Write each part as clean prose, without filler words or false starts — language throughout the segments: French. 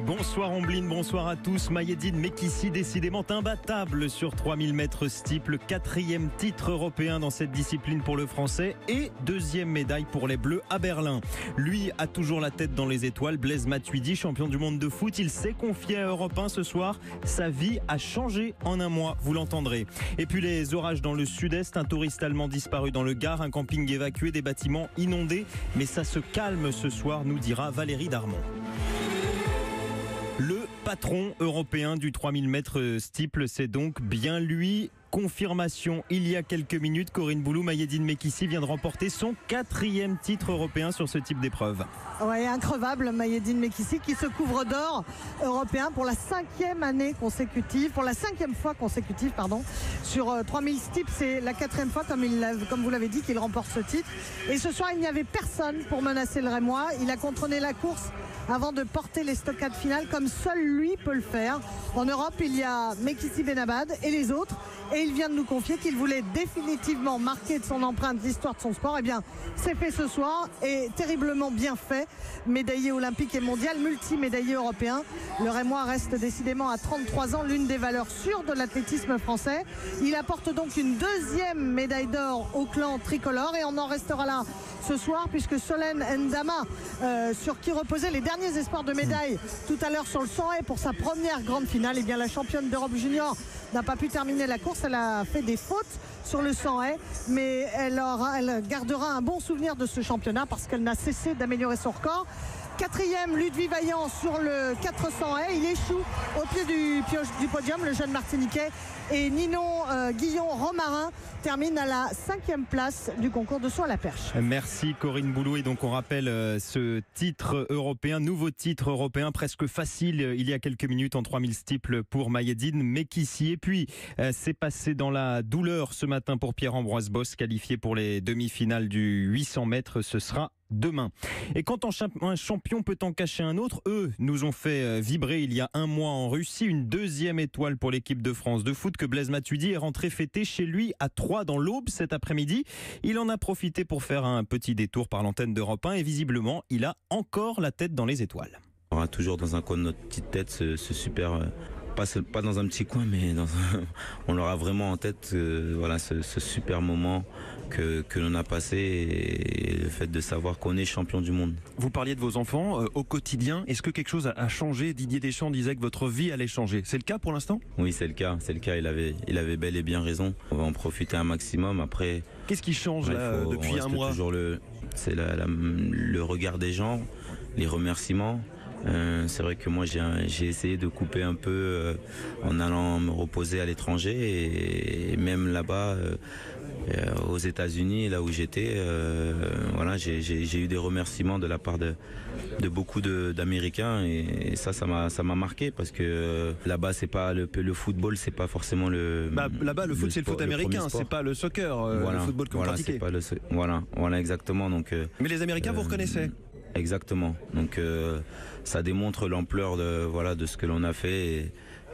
Bonsoir Ombline, bonsoir à tous. Mayedine Mekhissi, décidément imbattable sur 3000 mètres steeple. 4e titre européen dans cette discipline pour le Français et 2e médaille pour les Bleus à Berlin. Lui a toujours la tête dans les étoiles. Blaise Matuidi, champion du monde de foot, il s'est confié à Europe 1 ce soir. Sa vie a changé en un mois, vous l'entendrez. Et puis les orages dans le sud-est, un touriste allemand disparu dans le Gard, un camping évacué, des bâtiments inondés. Mais ça se calme ce soir, nous dira Valérie Darmon. Le patron européen du 3000 mètres steeple, c'est donc bien lui. Confirmation il y a quelques minutes, Corinne Boulou, Mayedine Mekhissi vient de remporter son 4e titre européen sur ce type d'épreuve. Ouais, increvable, Mayedine Mekhissi qui se couvre d'or européen pour la 5e année consécutive, pour la 5e fois consécutive, sur 3000 steeple, c'est la 4e fois, comme vous l'avez dit, qu'il remporte ce titre. Et ce soir, il n'y avait personne pour menacer le Rémois. Il a contrôlé la course avant de porter les stockades finales comme seul lui peut le faire. En Europe, il y a Mekhissi Benabad et les autres. Et il vient de nous confier qu'il voulait définitivement marquer de son empreinte l'histoire de son sport. Eh bien, c'est fait ce soir et terriblement bien fait. Médaillé olympique et mondial, multimédaillé européen. Le Rémois reste décidément à 33 ans l'une des valeurs sûres de l'athlétisme français. Il apporte donc une 2e médaille d'or au clan tricolore et on en restera là ce soir puisque Solène Ndama, sur qui reposaient les derniers espoirs de médaille tout à l'heure sur le 100 haies pour sa première grande finale, eh bien la championne d'Europe junior n'a pas pu terminer la course. Elle a fait des fautes sur le 100 haies, mais elle gardera un bon souvenir de ce championnat parce qu'elle n'a cessé d'améliorer son record. 4e, Ludwig Vaillant sur le 400 haies. Il échoue au pied du podium, le jeune Martiniquais. Et Ninon Guillon-Romarin termine à la 5e place du concours de saut à la perche. Merci Corinne Boulou. Et donc on rappelle ce titre européen, nouveau titre européen presque facile il y a quelques minutes en 3000 steeple pour Mayedine Mekhissi. Et puis c'est passé dans la douleur ce matin pour Pierre-Ambroise Bosse, qualifié pour les demi-finales du 800 mètres. Ce sera demain. Et quand un champion peut en cacher un autre, eux nous ont fait vibrer il y a un mois en Russie, une 2e étoile pour l'équipe de France de foot que Blaise Matuidi est rentré fêter chez lui à Troyes dans l'Aube cet après-midi. Il en a profité pour faire un petit détour par l'antenne d'Europe 1 et visiblement il a encore la tête dans les étoiles. On aura toujours dans un coin de notre petite tête ce super... Pas dans un petit coin, mais on aura vraiment en tête ce super moment que l'on a passé et le fait de savoir qu'on est champion du monde. Vous parliez de vos enfants au quotidien. Est-ce que quelque chose a changé? Didier Deschamps disait que votre vie allait changer. C'est le cas pour l'instant? Oui, c'est le cas. Il avait bel et bien raison. On va en profiter un maximum. Après, qu'est-ce qui change là, depuis un mois? C'est le regard des gens, les remerciements. C'est vrai que moi j'ai essayé de couper un peu en allant me reposer à l'étranger et même là-bas aux États-Unis, là où j'étais, j'ai eu des remerciements de la part de beaucoup d'Américains et ça m'a marqué parce que là-bas c'est pas le football, c'est pas forcément le. Là-bas le foot c'est le foot américain, c'est pas le soccer, le football que vous pratiquez. Voilà exactement donc. Mais les Américains vous reconnaissaient? Exactement. Donc ça démontre l'ampleur de ce que l'on a fait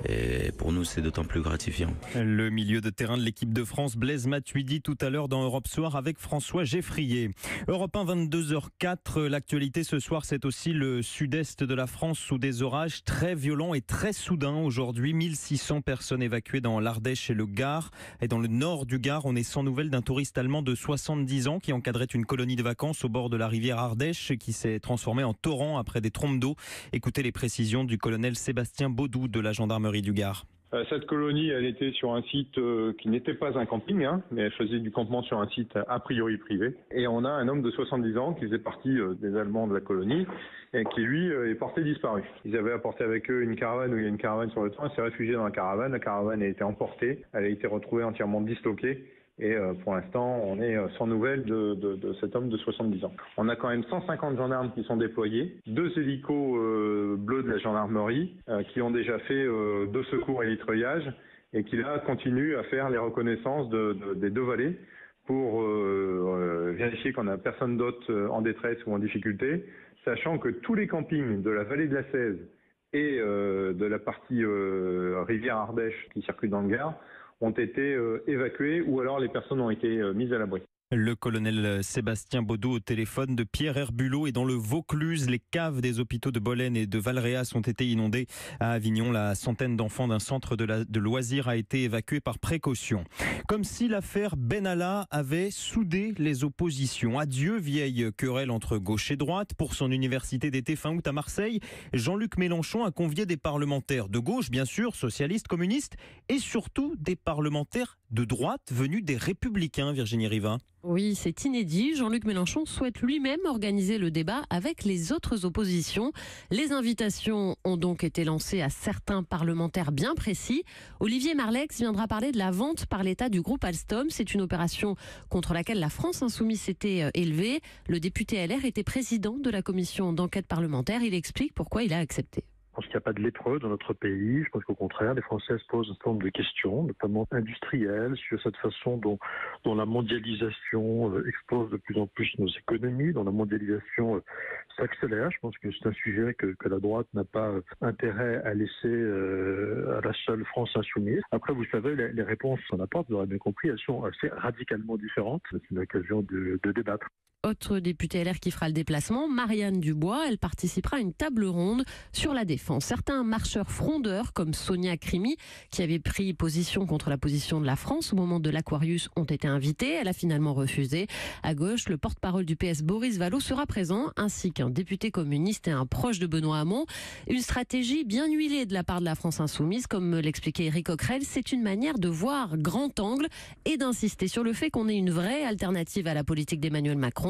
et pour nous c'est d'autant plus gratifiant. Le milieu de terrain de l'équipe de France, Blaise Matuidi, tout à l'heure dans Europe Soir avec François Geffrier. Europe 1, 22h04. L'actualité ce soir, c'est aussi le sud-est de la France sous des orages très violents et très soudains. Aujourd'hui, 1600 personnes évacuées dans l'Ardèche et le Gard. Et dans le nord du Gard, on est sans nouvelles d'un touriste allemand de 70 ans qui encadrait une colonie de vacances au bord de la rivière Ardèche qui s'est transformée en torrent après des trompes d'eau. Écoutez les précisions du colonel Sébastien Baudou de la gendarmerie du Gard. Cette colonie, elle était sur un site qui n'était pas un camping, mais elle faisait du campement sur un site a priori privé. Et on a un homme de 70 ans qui faisait partie des Allemands de la colonie et qui, lui, est porté disparu. Ils avaient apporté avec eux une caravane où il y a une caravane sur le toit. Il s'est réfugié dans la caravane. La caravane a été emportée. Elle a été retrouvée entièrement disloquée. Et pour l'instant, on est sans nouvelles de cet homme de 70 ans. On a quand même 150 gendarmes qui sont déployés, 2 hélicos bleus de la gendarmerie qui ont déjà fait 2 secours et litreuillage et qui là continuent à faire les reconnaissances des 2 vallées pour vérifier qu'on n'a personne d'autre en détresse ou en difficulté, sachant que tous les campings de la vallée de la Cèze et de la partie rivière Ardèche qui circule dans le Gard ont été évacués ou alors les personnes ont été mises à l'abri. Le colonel Sébastien Baudot au téléphone de Pierre Herbulot et dans le Vaucluse, les caves des hôpitaux de Bolène et de Valréas ont été inondées. À Avignon, la centaine d'enfants d'un centre de loisirs a été évacuée par précaution. Comme si l'affaire Benalla avait soudé les oppositions. Adieu vieille querelle entre gauche et droite. Pour son université d'été fin août à Marseille, Jean-Luc Mélenchon a convié des parlementaires de gauche, bien sûr, socialistes, communistes, et surtout des parlementaires de droite venus des Républicains, Virginie Riva. Oui, c'est inédit. Jean-Luc Mélenchon souhaite lui-même organiser le débat avec les autres oppositions. Les invitations ont donc été lancées à certains parlementaires bien précis. Olivier Marleix viendra parler de la vente par l'État du groupe Alstom. C'est une opération contre laquelle la France insoumise s'était élevée. Le député LR était président de la commission d'enquête parlementaire. Il explique pourquoi il a accepté. Je pense qu'il n'y a pas de lépreux dans notre pays. Je pense qu'au contraire, les Français se posent un certain nombre de questions, notamment industrielles, sur cette façon dont la mondialisation expose de plus en plus nos économies, dont la mondialisation s'accélère. Je pense que c'est un sujet que la droite n'a pas intérêt à laisser à la seule France insoumise. Après, vous savez, les réponses qu'on apporte, vous aurez bien compris, elles sont assez radicalement différentes. C'est une occasion de débattre. Autre députée LR qui fera le déplacement, Marianne Dubois, elle participera à une table ronde sur la défense. Certains marcheurs frondeurs comme Sonia Crimi, qui avait pris position contre la position de la France au moment de l'Aquarius, ont été invités. Elle a finalement refusé. À gauche, le porte-parole du PS Boris Vallaud sera présent, ainsi qu'un député communiste et un proche de Benoît Hamon. Une stratégie bien huilée de la part de la France insoumise, comme l'expliquait Éric Coquerel. C'est une manière de voir grand angle et d'insister sur le fait qu'on ait une vraie alternative à la politique d'Emmanuel Macron.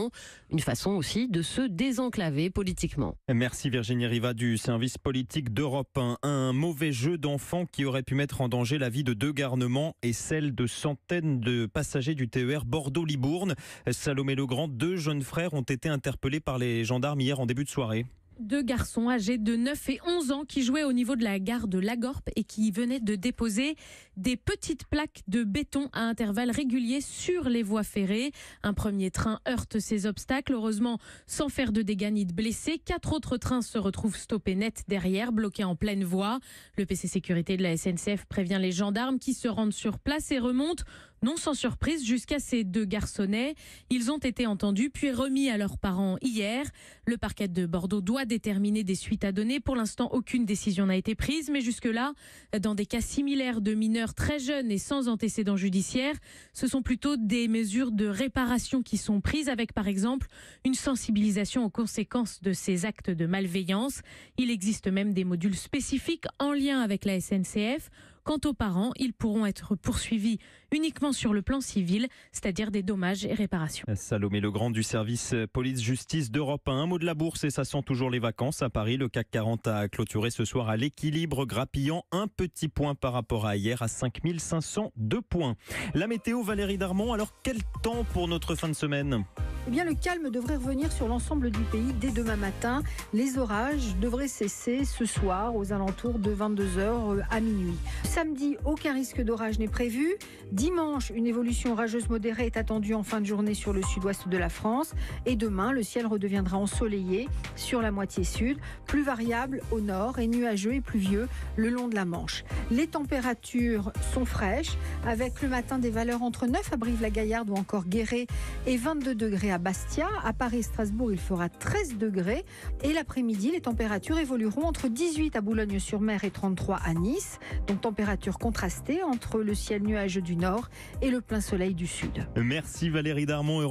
Une façon aussi de se désenclaver politiquement. Merci Virginie Riva du service politique d'Europe 1. Un mauvais jeu d'enfant qui aurait pu mettre en danger la vie de 2 garnements et celle de centaines de passagers du TER Bordeaux-Libourne. Salomé Legrand, 2 jeunes frères ont été interpellés par les gendarmes hier en début de soirée. 2 garçons âgés de 9 et 11 ans qui jouaient au niveau de la gare de Lagorpe et qui venaient de déposer des petites plaques de béton à intervalles réguliers sur les voies ferrées. Un premier train heurte ces obstacles, heureusement sans faire de dégâts ni de blessés. 4 autres trains se retrouvent stoppés net derrière, bloqués en pleine voie. Le PC Sécurité de la SNCF prévient les gendarmes qui se rendent sur place et remontent non sans surprise jusqu'à ces 2 garçonnets. Ils ont été entendus puis remis à leurs parents hier. Le parquet de Bordeaux doit déterminer des suites à donner. Pour l'instant, aucune décision n'a été prise, mais jusque-là, dans des cas similaires de mineurs très jeunes et sans antécédents judiciaires, ce sont plutôt des mesures de réparation qui sont prises avec, par exemple, une sensibilisation aux conséquences de ces actes de malveillance. Il existe même des modules spécifiques en lien avec la SNCF. Quant aux parents, ils pourront être poursuivis uniquement sur le plan civil, c'est-à-dire des dommages et réparations. Salomé Legrand du service police-justice d'Europe 1. Un mot de la bourse et ça sent toujours les vacances. À Paris, le CAC 40 a clôturé ce soir à l'équilibre, grappillant un petit point par rapport à hier à 5502 points. La météo, Valérie Darmon, alors quel temps pour notre fin de semaine ? Eh bien, le calme devrait revenir sur l'ensemble du pays dès demain matin. Les orages devraient cesser ce soir aux alentours de 22h à minuit. Samedi, aucun risque d'orage n'est prévu. Dimanche, une évolution orageuse modérée est attendue en fin de journée sur le sud-ouest de la France. Et demain, le ciel redeviendra ensoleillé sur la moitié sud, plus variable au nord et nuageux et pluvieux le long de la Manche. Les températures sont fraîches, avec le matin des valeurs entre 9 à Brive-la-Gaillarde ou encore Guéret et 22 degrés à Bastia. À Paris et Strasbourg, il fera 13 degrés. Et l'après-midi, les températures évolueront entre 18 à Boulogne-sur-Mer et 33 à Nice. Donc température contrastée entre le ciel nuageux du nord et le plein soleil du sud. Merci Valérie Darmon.